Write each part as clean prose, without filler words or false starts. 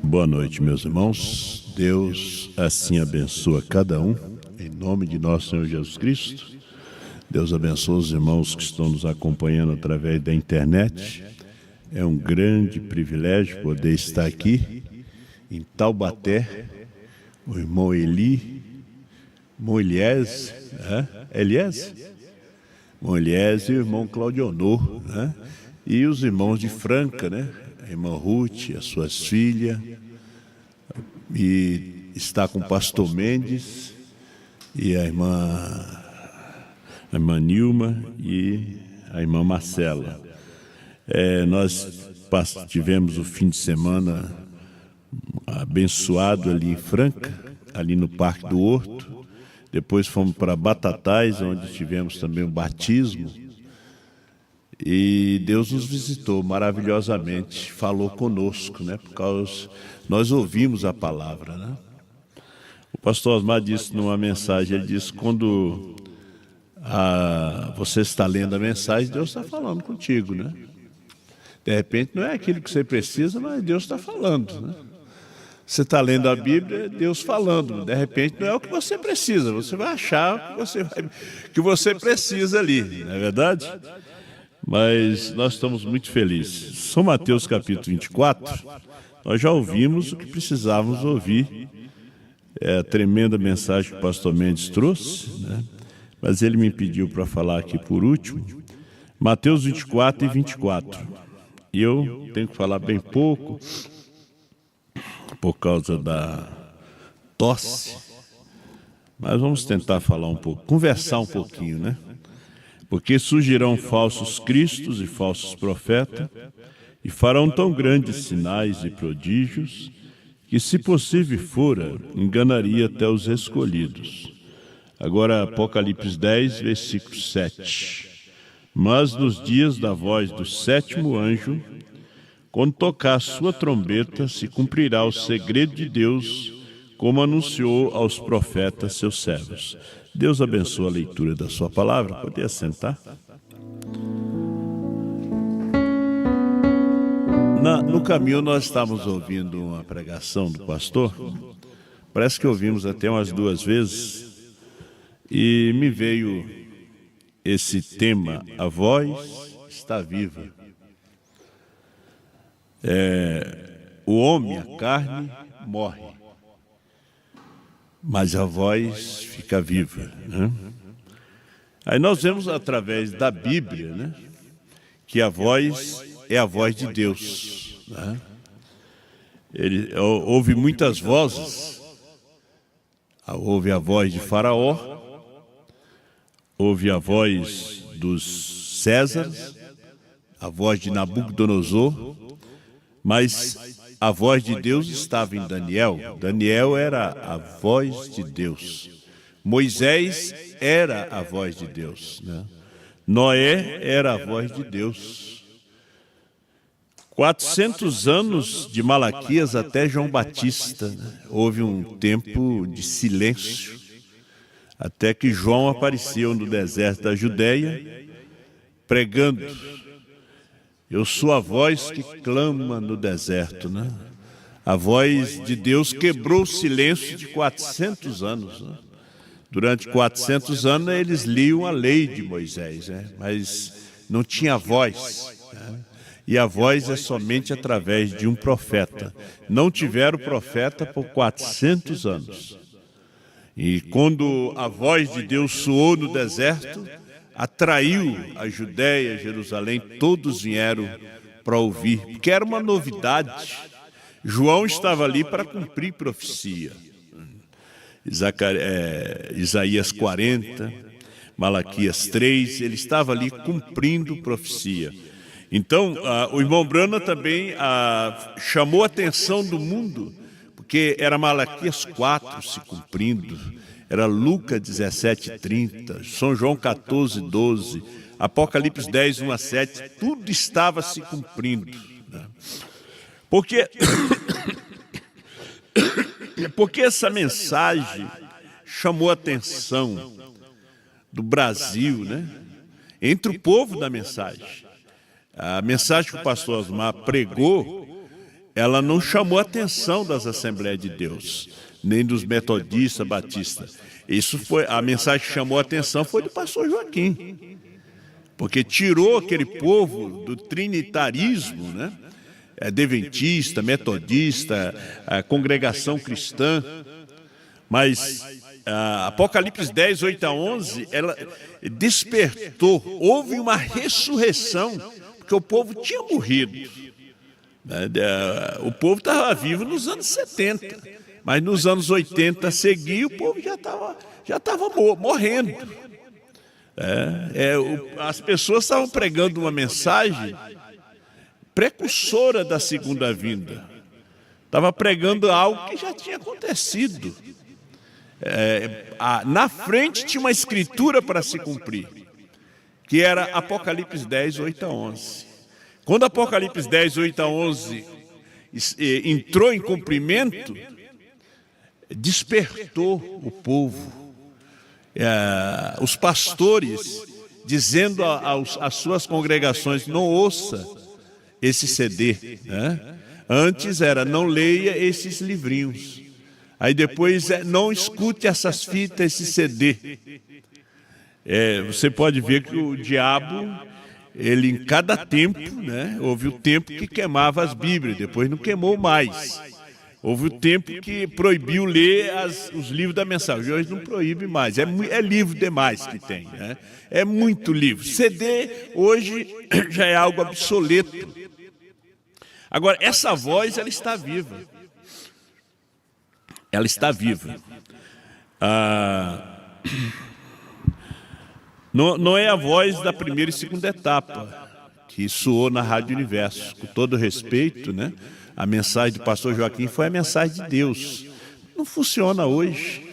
Boa noite, meus irmãos. Deus assim abençoa cada um, em nome de nosso Senhor Jesus Cristo. Deus abençoe os irmãos que estão nos acompanhando através da internet. É um grande privilégio poder estar aqui em Taubaté. O irmão Eli, irmão Eliés, irmão Eliés e o irmão Claudionor, né? E os irmãos de Franca, né? A irmã Ruth, as suas filhas, e está com o pastor Mendes e a irmã Nilma e a irmã Marcela. Nós tivemos o fim de semana abençoado ali em Franca, ali no Parque do Horto. Depois fomos para Batatais, onde tivemos também o batismo. E Deus nos visitou maravilhosamente, falou conosco, né? Nós ouvimos a palavra, né? O pastor Osmar disse numa mensagem, ele disse, quando você está lendo a mensagem, Deus está falando contigo, né? De repente não é aquilo que você precisa, mas Deus está falando, né? Você está lendo a Bíblia, Deus falando. De repente não é o que você precisa, você vai achar que você precisa ali, não é verdade? Mas nós estamos muito felizes. São Mateus capítulo 24, nós já ouvimos o que precisávamos ouvir. É a tremenda mensagem que o pastor Mendes trouxe, né? Mas ele me pediu para falar aqui por último. Mateus 24 e 24. E eu tenho que falar bem pouco, por causa da tosse. Mas vamos tentar falar um pouco, conversar um pouquinho, né? Porque surgirão falsos cristos e falsos profetas, e farão tão grandes sinais e prodígios, que, se possível fora, enganaria até os escolhidos. Agora, Apocalipse 10, versículo 7. Mas nos dias da voz do sétimo anjo, quando tocar a sua trombeta, se cumprirá o segredo de Deus, como anunciou aos profetas seus servos. Deus abençoe a leitura da sua palavra. Pode assentar? No caminho nós estávamos ouvindo uma pregação do pastor. Parece que ouvimos até umas 2 vezes. E me veio esse tema, a voz está viva. O homem, a carne, morre, mas a voz fica viva, né? Aí nós vemos através da Bíblia, né, que a voz é a voz de Deus, né? Houve muitas vozes. Houve a voz de Faraó, houve a voz dos Césares, a voz de Nabucodonosor, mas a voz de Deus estava em Daniel. Daniel era a voz de Deus. Moisés era a voz de Deus, né? Noé era a voz de Deus. 400 anos de Malaquias até João Batista, né? Houve um tempo de silêncio, até que João apareceu no deserto da Judéia, pregando. Eu sou a voz que clama no deserto, né? A voz de Deus quebrou o silêncio de 400 anos, né? Durante 400 anos eles liam a lei de Moisés, né? Mas não tinha voz, né? E a voz é somente através de um profeta. Não tiveram profeta por 400 anos. E quando a voz de Deus soou no deserto, atraiu a Judéia, Jerusalém, todos vieram para ouvir, porque era uma novidade. João estava ali para cumprir profecia. Isaías 40, Malaquias 3, ele estava ali cumprindo profecia. Então, o irmão Brana também chamou a atenção do mundo, porque era Malaquias 4 se cumprindo, era Lucas 17:30, São João 14:12, Apocalipse 10, 1 a 7, tudo estava se cumprindo, né? Porque essa mensagem chamou a atenção do Brasil, né? Entre o povo da mensagem. A mensagem que o pastor Osmar pregou, ela não chamou a atenção das Assembleias de Deus, nem dos metodistas, batistas. Isso foi, a mensagem que chamou a atenção foi do pastor Joaquim, porque tirou aquele povo do trinitarismo, né? Adventista, metodista, a congregação cristã. Mas Apocalipse 10, 8 a 11, ela despertou, houve uma ressurreição, porque o povo tinha morrido. O povo estava vivo nos anos 70, mas nos anos 80 a seguir o povo já estava morrendo. As pessoas estavam pregando uma mensagem precursora da segunda vinda. Estava pregando algo que já tinha acontecido. Na frente tinha uma escritura para se cumprir, que era Apocalipse 10, 8 a 11. Quando Apocalipse 10, 8 a 11 entrou em cumprimento, despertou o povo. Os pastores dizendo às suas congregações: não ouça esse CD, né? Antes era: não leia esses livrinhos. Aí depois não escute essas fitas, esse CD. Você pode ver que o diabo, ele em cada tempo, né, houve o tempo que queimava as Bíblias, depois não queimou mais. Houve o tempo que proibiu ler os livros da mensagem, hoje não proíbe mais, é livro demais que tem, né? É muito livro. CD hoje já é algo obsoleto. Agora, essa voz, ela está viva. Ela está viva. Não é a voz da primeira e segunda etapa que soou na Rádio Universo. Com todo respeito, né? A mensagem do pastor Joaquim foi a mensagem de Deus. Não funciona hoje.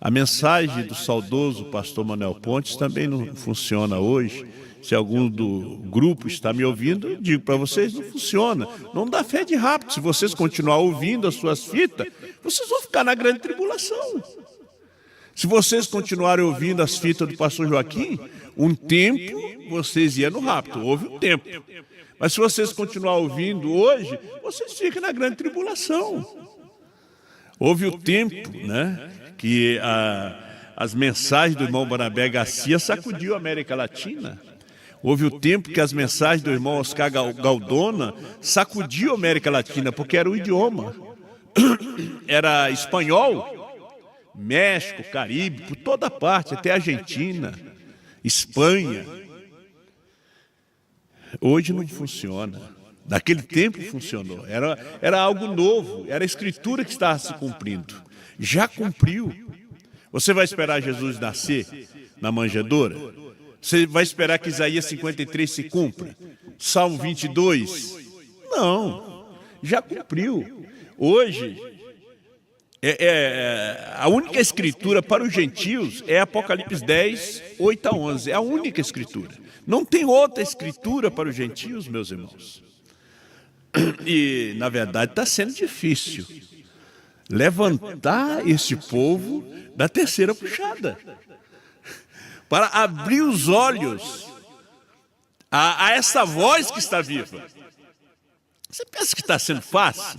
A mensagem do saudoso pastor Manuel Pontes também não funciona hoje. Se algum do grupo está me ouvindo, eu digo para vocês: não funciona. Não dá fé de rápido. Se vocês continuarem ouvindo as suas fitas, vocês vão ficar na grande tribulação. Se vocês continuarem ouvindo as fitas do pastor Joaquim, um tempo vocês iam no rápido. Houve um tempo. Mas se vocês continuarem ouvindo hoje, vocês ficam na grande tribulação. Houve o tempo, né, que as mensagens do irmão Barnabé Garcia sacudiu a América Latina. Houve o tempo que as mensagens do irmão Oscar Galdona sacudiu a América Latina, porque era o idioma. Era espanhol, México, Caribe, por toda parte, até Argentina, Espanha. Hoje não funciona. Naquele tempo funcionou. Era algo novo, era a escritura que estava se cumprindo. Já cumpriu. Você vai esperar Jesus nascer na manjedoura? Você vai esperar que Isaías 53 se cumpra? Salmo 22? Não, já cumpriu. Hoje, a única escritura para os gentios é Apocalipse 10, 8 a 11. É a única escritura. Não tem outra escritura para os gentios, meus irmãos. E, na verdade, está sendo difícil levantar este povo da terceira puxada, para abrir os olhos a essa voz que está viva. Você pensa que está sendo fácil?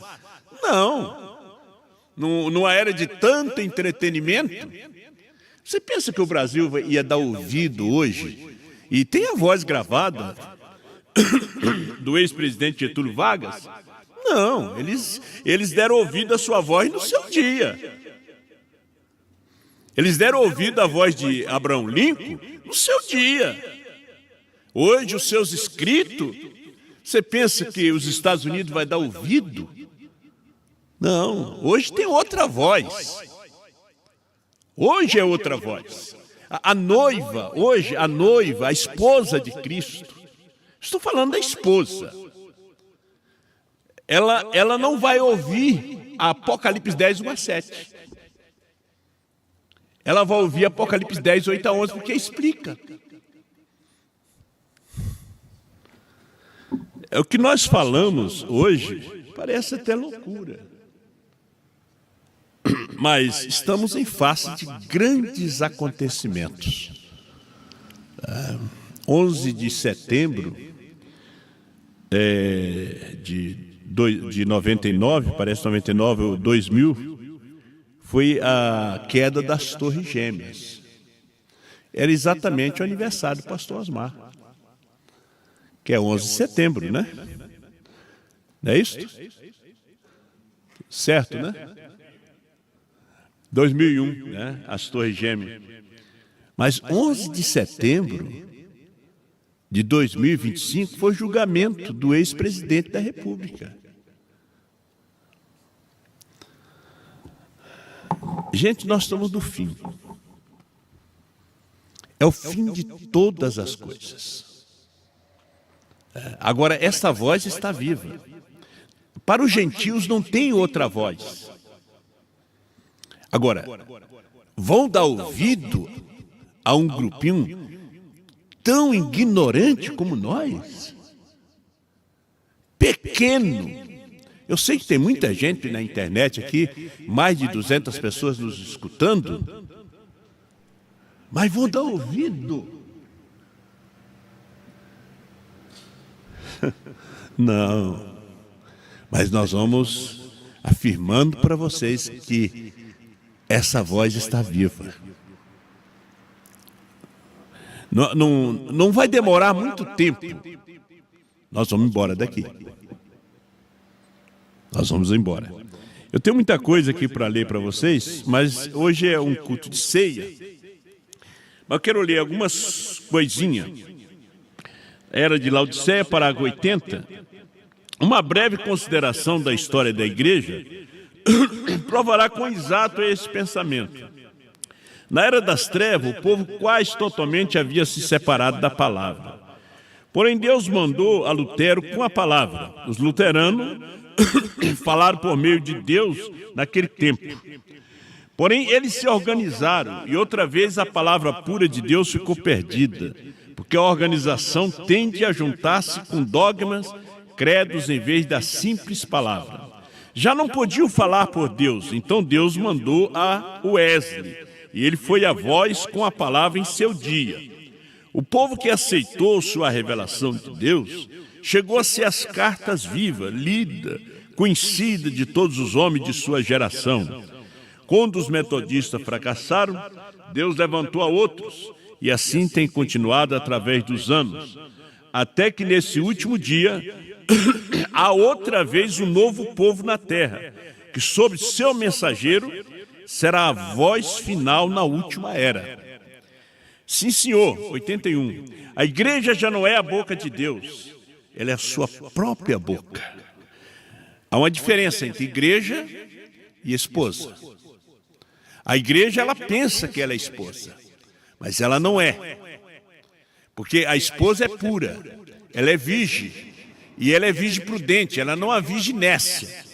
Não. Numa era de tanto entretenimento, você pensa que o Brasil ia dar ouvido hoje? E tem a voz gravada do ex-presidente Getúlio Vargas? Não, eles deram ouvido à sua voz no seu dia. Eles deram ouvido à voz de Abraham Lincoln no seu dia. Hoje, os seus escritos, você pensa que os Estados Unidos vai dar ouvido? Não, hoje tem outra voz. Hoje é outra voz. A noiva, hoje, a esposa de Cristo, estou falando da esposa, ela não vai ouvir Apocalipse 10, 1 a 7. Ela vai ouvir Apocalipse 10, 8 a 11, porque explica. O que nós falamos hoje parece até loucura. Mas estamos em face de grandes acontecimentos. 11 de setembro de de 99, parece 99 ou 2000, foi a queda das Torres Gêmeas. Era exatamente o aniversário do pastor Osmar, que é 11 de setembro, né? Não é isso? Certo, né? 2001, né? As Torres Gêmeas. Mas 11 de setembro de 2025 foi o julgamento do ex-presidente da República. Gente, nós estamos no fim. É o fim de todas as coisas. Agora, essa voz está viva. Para os gentios não tem outra voz. Agora, vão dar ouvido a um grupinho tão ignorante como nós? Pequeno. Eu sei que tem muita gente na internet aqui, mais de 200 pessoas nos escutando, mas vão dar ouvido. Não. Mas nós vamos afirmando para vocês que essa voz está viva. Não vai demorar muito tempo. Nós vamos embora daqui. Nós vamos embora. Eu tenho muita coisa aqui para ler para vocês, mas hoje é um culto de ceia. Mas eu quero ler algumas coisinhas. Era de Laodiceia, parágrafo 80. Uma breve consideração da história da igreja provará quão exato é esse pensamento. Na era das trevas, o povo quase totalmente havia se separado da palavra. Porém, Deus mandou a Lutero com a palavra. Os luteranos falaram por meio de Deus naquele tempo. Porém, eles se organizaram e outra vez a palavra pura de Deus ficou perdida, porque a organização tende a juntar-se com dogmas, credos em vez da simples palavra. Já não podiam falar por Deus, então Deus mandou a Wesley, e ele foi a voz com a palavra em seu dia. O povo que aceitou sua revelação de Deus chegou a ser as cartas vivas, lida, conhecida de todos os homens de sua geração. Quando os metodistas fracassaram, Deus levantou a outros, e assim tem continuado através dos anos, até que nesse último dia há outra vez um novo povo na terra, que sob seu mensageiro será a voz final na última era. Sim, senhor, 81. A igreja já não é a boca de Deus, ela é a sua própria boca. Há uma diferença entre igreja e esposa. A igreja, ela pensa que ela é esposa, mas ela não é. Porque a esposa é pura, ela é virgem, e ela é virgem prudente, ela não é virgem nécia.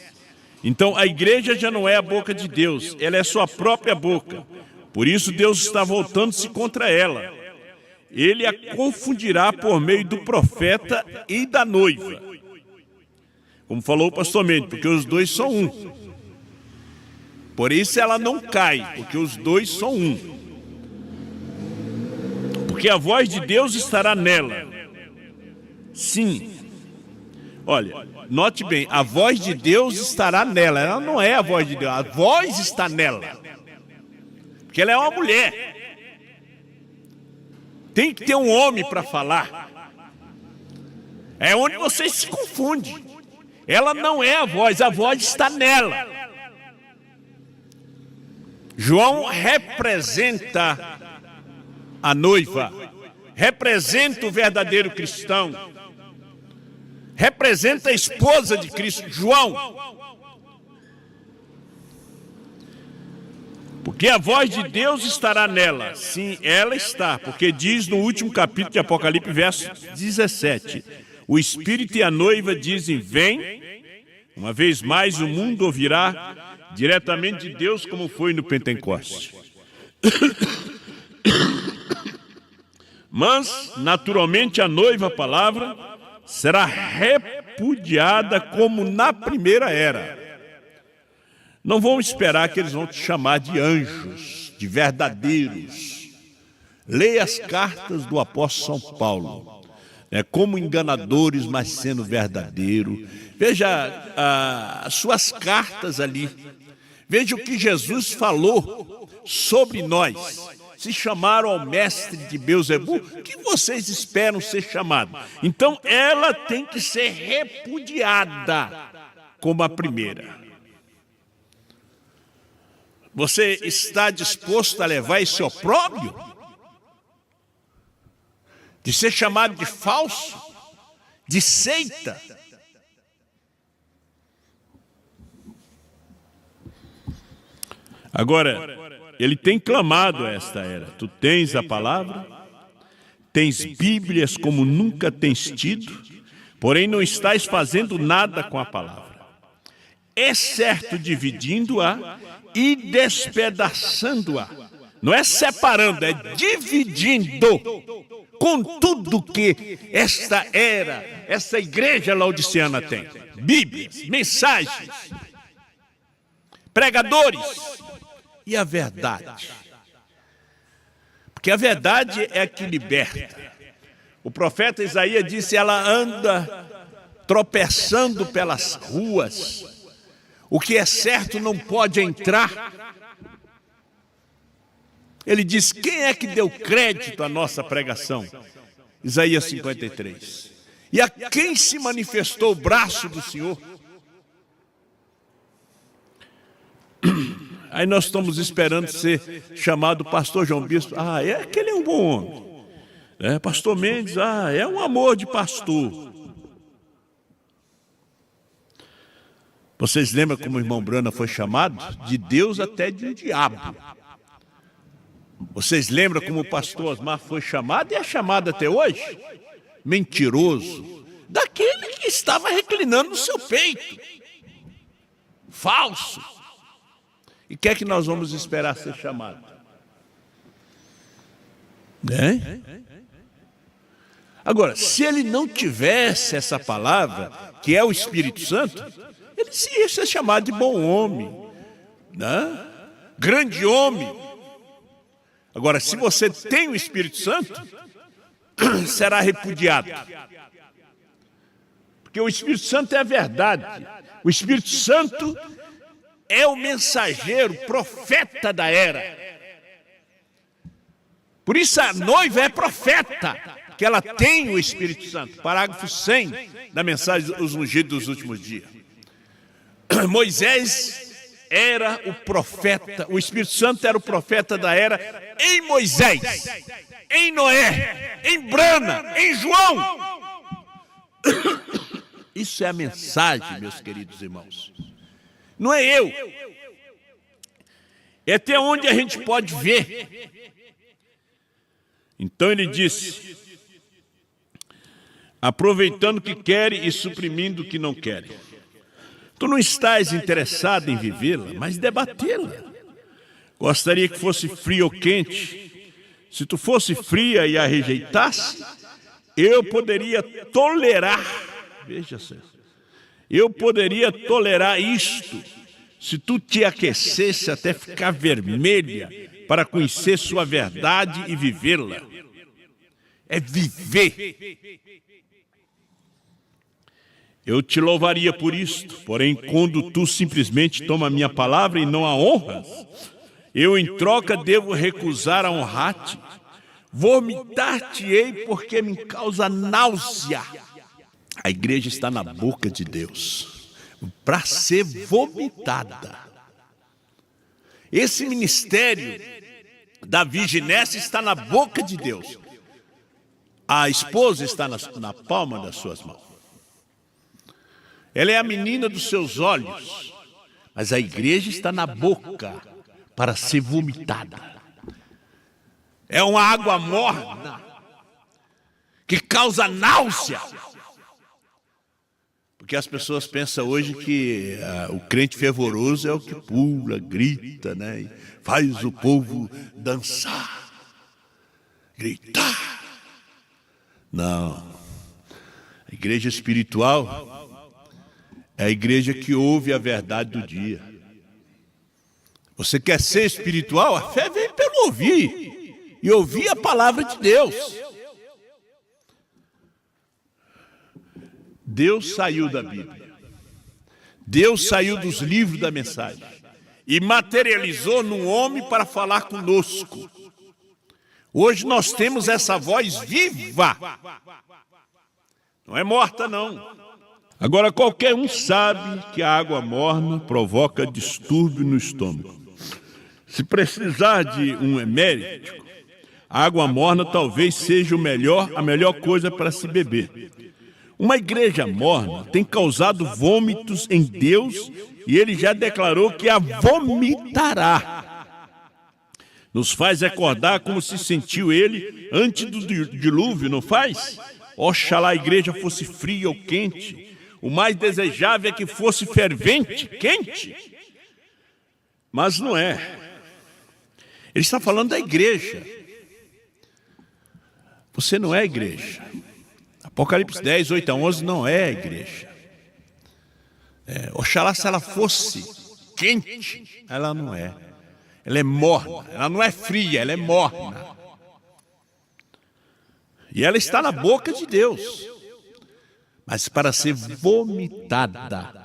Então, a igreja já não é a boca de Deus, ela é sua própria boca. Por isso, Deus está voltando-se contra ela. Ele a confundirá por meio do profeta e da noiva. Como falou o pastor Mendes, porque os dois são um. Por isso ela não cai, porque os dois são um. Porque a voz de Deus estará nela. Sim. Olha, note bem, a voz de Deus estará nela. Ela não é a voz de Deus, a voz está nela. Porque ela é uma mulher. Tem que ter um homem para falar. É onde você se confunde. Ela não é a voz está nela. João representa a noiva, representa o verdadeiro cristão, representa a esposa de Cristo, João. Porque a voz de Deus estará nela. Sim, ela está, porque diz no último capítulo de Apocalipse, verso 17, o Espírito e a noiva dizem, vem. Uma vez mais o mundo ouvirá diretamente de Deus, como foi no Pentecoste. Mas, naturalmente, a noiva, a palavra, será repudiada como na primeira era. Não vão esperar que eles vão te chamar de anjos, de verdadeiros. Leia as cartas do apóstolo São Paulo. como enganadores, mas sendo verdadeiro. Veja as suas cartas ali. Veja o que Jesus falou sobre nós. Se chamaram ao mestre de Beelzebul, o que vocês esperam ser chamados? Então, ela tem que ser repudiada como a primeira. Você está disposto a levar esse opróbrio? De ser chamado de falso? De seita? Agora, ele tem clamado a esta era. Tu tens a palavra, tens Bíblias como nunca tens tido, porém não estás fazendo nada com a palavra. É certo dividindo-a e despedaçando-a. Não é separando, é dividindo com tudo que esta era, essa igreja laodiceana tem. Bíblias, mensagens, pregadores e a verdade. Porque a verdade é a que liberta. O profeta Isaías disse, ela anda tropeçando pelas ruas. O que é certo não pode entrar. Ele diz, quem é que deu crédito à nossa pregação? Isaías 53. E a quem se manifestou o braço do Senhor? Aí nós estamos esperando ser chamado pastor João Bispo. Aquele é um bom homem. Pastor Mendes, é um amor de pastor. Vocês lembram como o irmão Brana foi chamado? De Deus até de um diabo. Vocês lembram como o pastor Osmar foi chamado e é chamado até hoje? Mentiroso. Daquele que estava reclinando no seu peito. Falso. E o que é que nós vamos esperar ser chamado? Agora, se ele não tivesse essa palavra, que é o Espírito Santo, ele ia ser chamado de bom homem, grande homem. Agora, se você tem o Espírito Santo, será repudiado. Porque o Espírito Santo é a verdade. O Espírito Santo é o mensageiro, profeta da era. Por isso a noiva é profeta, que ela tem o Espírito Santo. Parágrafo 100 da mensagem dos ungidos dos últimos dias. Moisés era o profeta, o Espírito Santo era o profeta da era em Moisés, em Noé, em Brana, em João. Isso é a mensagem, meus queridos irmãos. Não é eu. É até onde a gente pode ver. Então ele disse, aproveitando o que querem e suprimindo o que não querem. Tu não estás interessado em vivê-la, mas debatê-la. Gostaria que fosse fria ou quente. Se tu fosse fria e a rejeitasse, eu poderia tolerar. Veja só. Eu poderia tolerar isto, se tu te aquecesse até ficar vermelha, para conhecer sua verdade e vivê-la. É viver. Eu te louvaria por isto, porém, quando tu simplesmente toma a minha palavra e não a honras, eu em troca devo recusar a honrar-te. Vomitar-te-ei porque me causa náusea. A igreja está na boca de Deus para ser vomitada. Esse ministério da virginéssia está na boca de Deus. A esposa está na palma das suas mãos. Ela é a menina dos seus olhos, mas a igreja está na boca para ser vomitada. É uma água morna que causa náusea. Porque as pessoas pensam hoje que o crente fervoroso é o que pula, grita, e faz o povo dançar, gritar. Não. A igreja espiritual é a igreja que ouve a verdade do dia. Você quer ser espiritual? A fé vem pelo ouvir. E ouvir a palavra de Deus. Deus saiu da Bíblia. Deus saiu dos livros da mensagem e materializou num homem para falar conosco. Hoje nós temos essa voz viva. Não é morta, não. Agora, qualquer um sabe que a água morna provoca distúrbio no estômago. Se precisar de um emérito, a água morna talvez seja a melhor coisa para se beber. Uma igreja morna tem causado vômitos em Deus e ele já declarou que a vomitará. Nos faz recordar como se sentiu ele antes do dilúvio, não faz? Oxalá a igreja fosse fria ou quente. O mais desejável é que fosse fervente, quente. Mas não é. Ele está falando da igreja. Você não é igreja. Apocalipse 10, 8 a 11 não é a igreja. Oxalá se ela fosse quente, ela não é. Ela é morna, ela não é fria, ela é morna. E ela está na boca de Deus, mas para ser vomitada.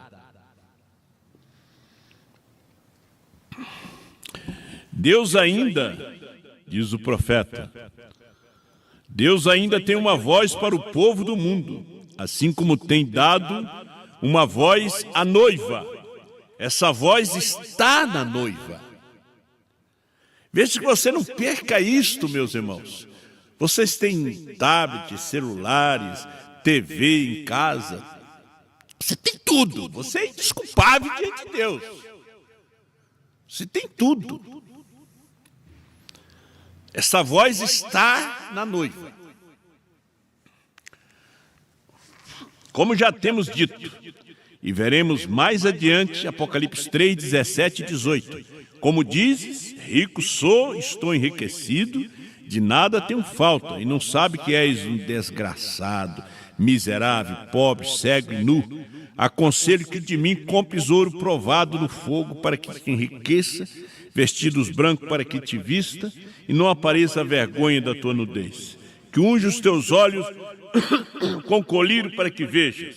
Deus ainda, diz o profeta, Deus ainda tem uma voz para o povo do mundo, assim como tem dado uma voz à noiva. Essa voz está na noiva. Veja que você não perca isto, meus irmãos. Vocês têm tablets, celulares, TV em casa. Você tem tudo. Você é indesculpável diante de Deus. Você tem tudo. Essa voz está na noiva. Como já temos dito, e veremos mais adiante, Apocalipse 3, 17 e 18. Como dizes, rico sou, estou enriquecido, de nada tenho falta, e não sabe que és um desgraçado, miserável, pobre, cego e nu. Aconselho que de mim compres ouro provado no fogo, para que te enriqueça, vestidos brancos para que te vista, e não apareça a vergonha da tua nudez. Que unja os teus olhos com colírio para que vejas.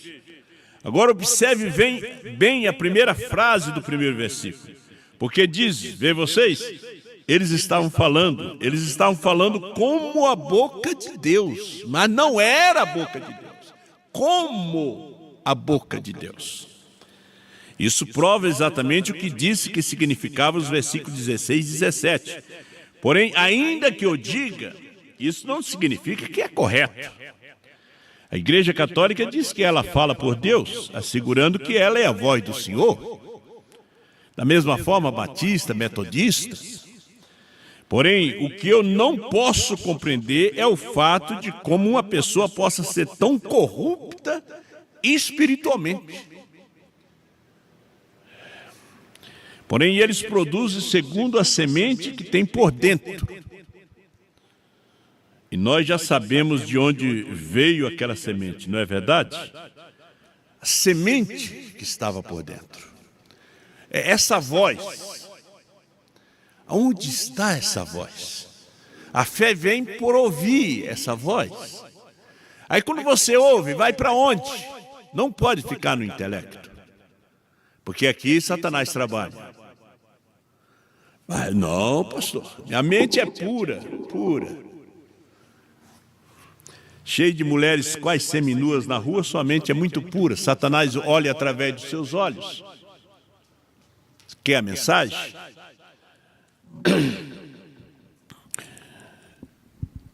Agora observe bem a primeira frase do primeiro versículo. Porque diz, vê vocês, eles estavam falando como a boca de Deus, mas não era a boca de Deus, como a boca de Deus. Isso prova exatamente o que disse que significava os versículos 16 e 17. Porém, ainda que eu diga, isso não significa que é correto. A Igreja Católica diz que ela fala por Deus, assegurando que ela é a voz do Senhor. Da mesma forma, batista, metodista. Porém, o que eu não posso compreender é o fato de como uma pessoa possa ser tão corrupta espiritualmente. Porém, eles produzem segundo a semente que tem por dentro. E nós já sabemos de onde veio aquela semente, não é verdade? A semente que estava por dentro. Essa voz. Aonde está essa voz? A fé vem por ouvir essa voz. Aí quando você ouve, vai para onde? Não pode ficar no intelecto. Porque aqui Satanás trabalha. Mas não, pastor. Minha mente é pura, pura. Cheio de mulheres quase seminuas na rua, sua mente é muito pura. Satanás olha através dos seus olhos. Quer a mensagem?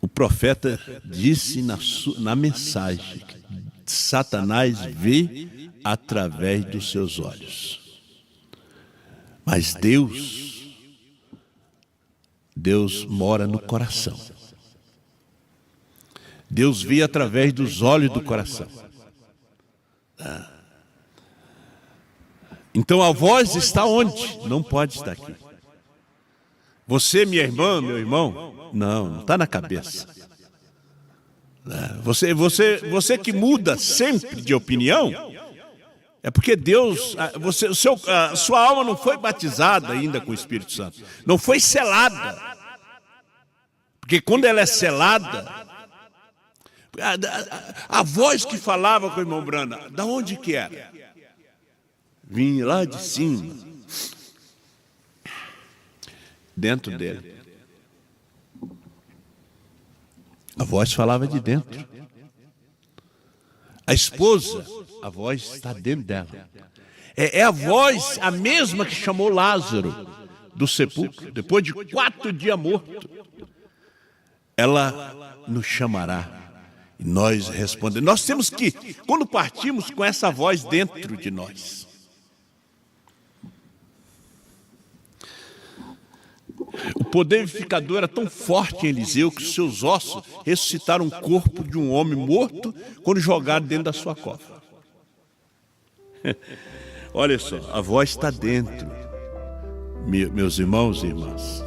O profeta disse na mensagem que Satanás vê através dos seus olhos. Mas Deus mora no coração. Deus vê através dos olhos do coração. Então a voz está onde? Não pode estar aqui. Você, minha irmã, meu irmão, não está na cabeça. Você que muda sempre de opinião, é porque Deus, sua alma não foi batizada ainda com o Espírito Santo. Não foi selada. Porque quando ela é selada, A voz que falava com o irmão Brana, da onde que era? Vinha lá de cima, dentro dele. A voz falava de dentro. A esposa, a voz está dentro dela. É a voz, a mesma que chamou Lázaro do sepulcro, depois de 4 dias morto. Ela nos chamará e nós respondemos. Nós temos que, quando partimos com essa voz dentro de nós. O poder vivificador era tão forte em Eliseu que os seus ossos ressuscitaram o corpo de um homem morto quando jogaram dentro da sua cova. Olha só, a voz está dentro, meus irmãos e irmãs.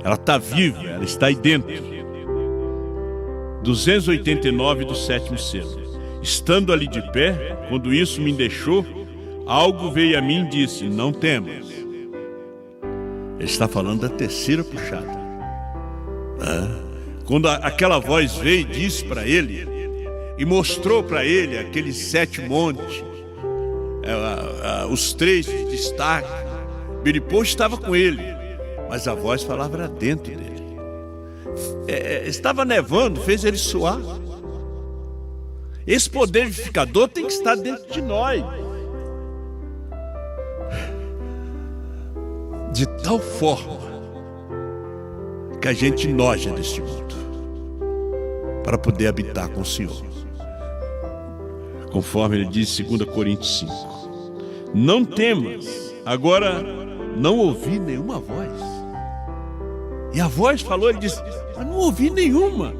Ela está viva, ela está aí dentro. 289 do 7º selo. Estando ali de pé, quando isso me deixou, algo veio a mim e disse: não temas. Ele está falando da terceira puxada. Quando aquela voz veio e disse para ele, e mostrou para ele aqueles 7 montes, os 3 de destaque, Biripô estava com ele, mas a voz falava dentro dele. Estava nevando, fez ele suar. Esse poder vivificador tem que estar dentro de nós. De tal forma que a gente noja deste mundo para poder habitar com o Senhor. Conforme ele diz em 2 Coríntios 5. Não temas, agora não ouvi nenhuma voz. E a voz falou, ele disse, mas não ouvi nenhuma.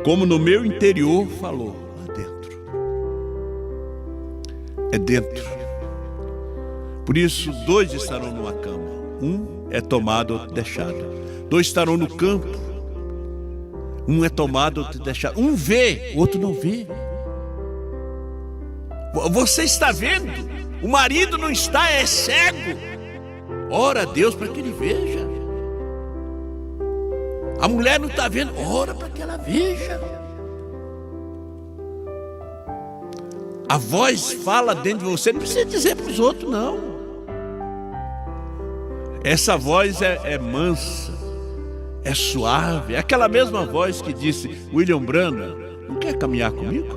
Como no meu interior falou, lá dentro. É dentro. Por isso, 2 estarão numa cama. Um é tomado, outro deixado. 2 estarão no campo. Um é tomado, outro deixado. Um vê, o outro não vê. Você está vendo? O marido não está, é cego. Ora a Deus para que ele veja. A mulher não está vendo, ora para que ela veja. A voz fala dentro de você, não precisa dizer para os outros, não. Essa voz é mansa, é suave, é aquela mesma voz que disse, William Branham, não quer caminhar comigo?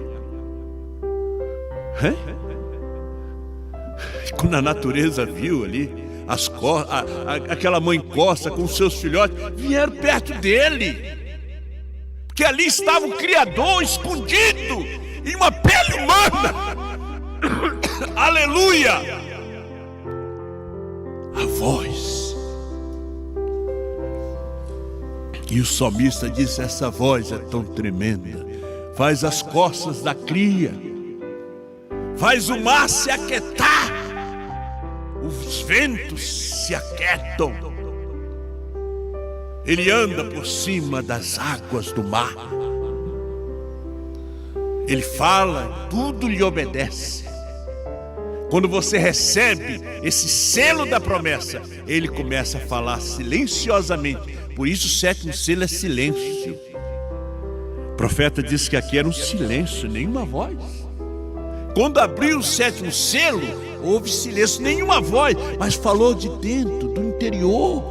Quando a natureza viu ali, aquela mãe coça com os seus filhotes, vieram perto dele, porque ali estava o Criador escondido em uma pele humana. Aleluia! A voz. E o salmista disse, essa voz é tão tremenda, faz as costas da cria, faz o mar se aquietar, os ventos se aquietam, ele anda por cima das águas do mar, ele fala, tudo lhe obedece. Quando você recebe esse selo da promessa, ele começa a falar silenciosamente. Por isso o 7º selo é silêncio. O profeta disse que aqui era um silêncio, nenhuma voz. Quando abriu o 7º selo, houve silêncio, nenhuma voz, mas falou de dentro, do interior.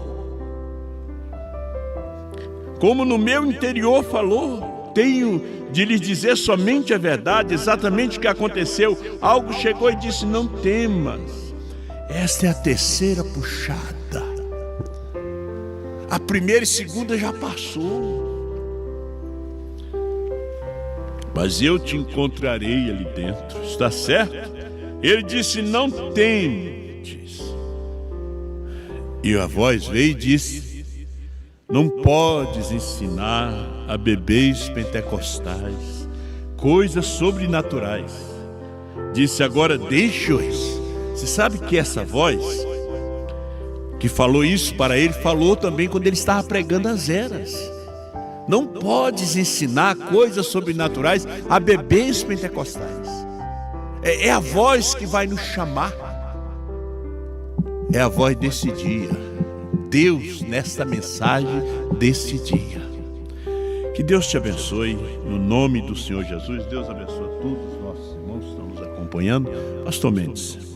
Como no meu interior falou, tenho de lhes dizer somente a verdade, exatamente o que aconteceu. Algo chegou e disse, não temas. Esta é a terceira puxada. A primeira e segunda já passou. Mas eu te encontrarei ali dentro, está certo? Ele disse, não temas. E a voz veio e disse, não podes ensinar a bebês pentecostais coisas sobrenaturais. Disse, agora deixa-os. Você sabe que essa voz que falou isso para ele, falou também quando ele estava pregando as eras. Não podes ensinar coisas sobrenaturais a bebês pentecostais. É a voz que vai nos chamar. É a voz desse dia. Deus, nesta mensagem desse dia, Que Deus te abençoe, no nome do Senhor Jesus. Deus abençoe a todos os nossos irmãos que estão nos acompanhando. Pastor Mendes.